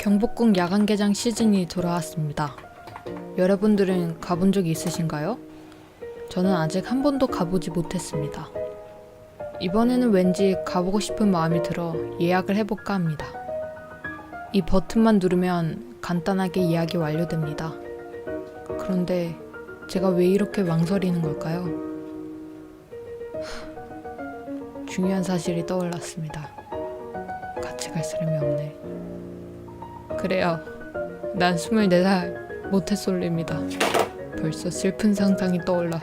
경복궁 야간 개장 시즌이 돌아왔습니다. 여러분들은 가본 적이 있으신가요? 저는 아직 한 번도 가보지 못했습니다. 이번에는 왠지 가보고 싶은 마음이 들어 예약을 해볼까 합니다. 이 버튼만 누르면 간단하게 예약이 완료됩니다. 그런데 제가 왜 이렇게 망설이는 걸까요? 중요한 사실이 떠올랐습니다. 같이 갈 사람이 없네. 그래요. 난 24살 모태솔로입니다. 벌써 슬픈 상상이 떠올라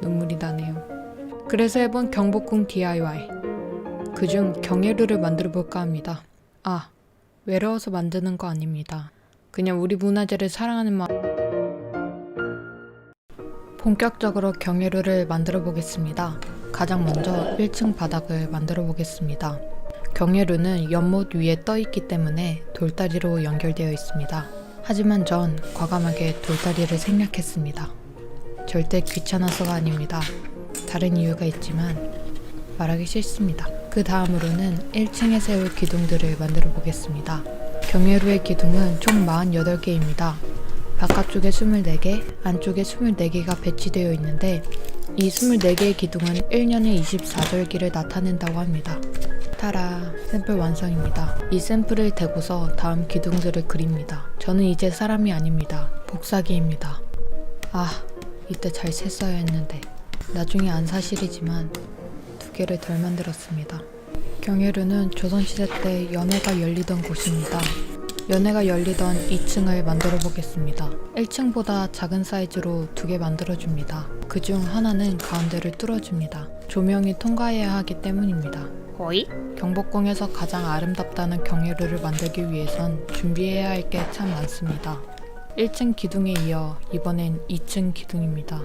눈물이 나네요. 그래서 해본 경복궁 DIY. 그중 경혜루를 만들어 볼까 합니다. 아, 외로워서 만드는 거 아닙니다. 그냥 우리 문화재를 사랑하는 마음. 본격적으로 경혜루를 만들어 보겠습니다. 가장 먼저 1층 바닥을 만들어 보겠습니다. 경혜루는 연못 위에 떠 있기 때문에 돌다리로 연결되어 있습니다. 하지만 전 과감하게 돌다리를 생략했습니다. 절대 귀찮아서가 아닙니다. 다른 이유가 있지만 말하기 싫습니다. 그 다음으로는 1층에 세울 기둥들을 만들어 보겠습니다. 경혜루의 기둥은 총 48개입니다. 바깥쪽에 24개, 안쪽에 24개가 배치되어 있는데 이 24개의 기둥은 1년의 24절기를 나타낸다고 합니다. 타라, 샘플 완성입니다. 이 샘플을 대고서 다음 기둥들을 그립니다. 저는 이제 사람이 아닙니다. 복사기입니다. 아, 이때 잘 셌어야 했는데. 나중에 안 사실이지만 2개를 덜 만들었습니다. 경혜루는 조선시대 때 연회가 열리던 곳입니다. 연회가 열리던 2층을 만들어 보겠습니다. 1층보다 작은 사이즈로 2개 만들어줍니다. 그중 하나는 가운데를 뚫어줍니다. 조명이 통과해야 하기 때문입니다. 호이? 경복궁에서 가장 아름답다는 경혜루를 만들기 위해선 준비해야 할 게 참 많습니다. 1층 기둥에 이어 이번엔 2층 기둥입니다.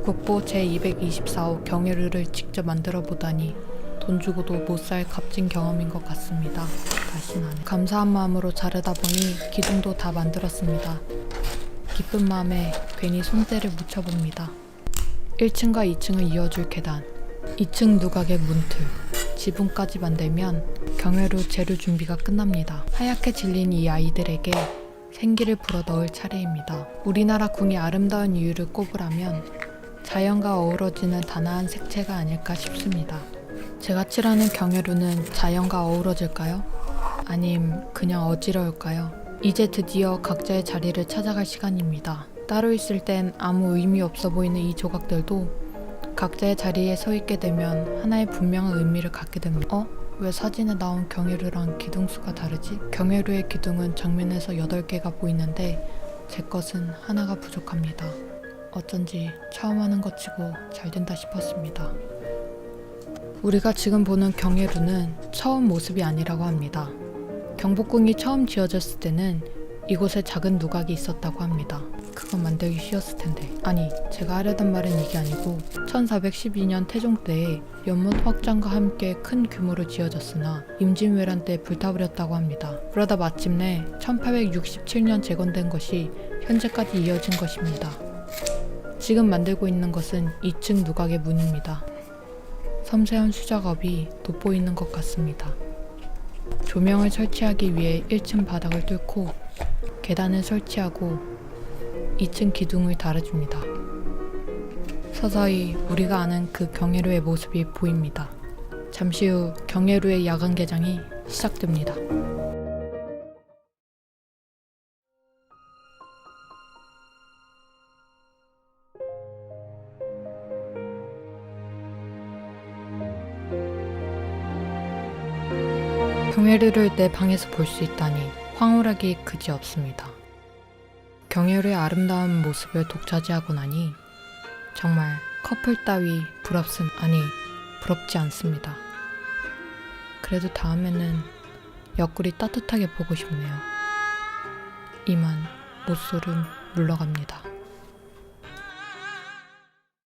국보 제224호 경혜루를 직접 만들어 보다니 돈 주고도 못 살 값진 경험인 것 같습니다. 다시 나네. 감사한 마음으로 자르다 보니 기둥도 다 만들었습니다. 기쁜 마음에 괜히 손때를 묻혀봅니다. 1층과 2층을 이어줄 계단, 2층 누각의 문틀, 지붕까지 만들면 경혜루 재료 준비가 끝납니다. 하얗게 질린 이 아이들에게 생기를 불어 넣을 차례입니다. 우리나라 궁이 아름다운 이유를 꼽으라면 자연과 어우러지는 단아한 색채가 아닐까 싶습니다. 제가 칠하는 경혜루는 자연과 어우러질까요? 아님 그냥 어지러울까요? 이제 드디어 각자의 자리를 찾아갈 시간입니다. 따로 있을 땐 아무 의미 없어 보이는 이 조각들도 각자의 자리에 서 있게 되면 하나의 분명한 의미를 갖게 됩니다. 왜 사진에 나온 경혜루랑 기둥수가 다르지? 경혜루의 기둥은 정면에서 8개가 보이는데 제 것은 하나가 부족합니다. 어쩐지 처음 하는 것 치고 잘 된다 싶었습니다. 우리가 지금 보는 경혜루는 처음 모습이 아니라고 합니다. 경복궁이 처음 지어졌을 때는 이곳에 작은 누각이 있었다고 합니다. 그건 만들기 쉬웠을 텐데. 아니, 제가 하려던 말은 이게 아니고 1412년 태종 때에 연못 확장과 함께 큰 규모로 지어졌으나 임진왜란 때 불타버렸다고 합니다. 그러다 마침내 1867년 재건된 것이 현재까지 이어진 것입니다. 지금 만들고 있는 것은 2층 누각의 문입니다. 섬세한 수작업이 돋보이는 것 같습니다. 조명을 설치하기 위해 1층 바닥을 뚫고 계단을 설치하고 2층 기둥을 달아줍니다. 서서히 우리가 아는 그 경혜루의 모습이 보입니다. 잠시 후 경혜루의 야간 개장이 시작됩니다. 경혜루를 내 방에서 볼 수 있다니 황홀하기 그지없습니다. 경혜루의 아름다운 모습을 독차지하고 나니 정말 커플 따위 부럽지 않습니다. 그래도 다음에는 옆구리 따뜻하게 보고 싶네요. 이만 못소름 물러갑니다.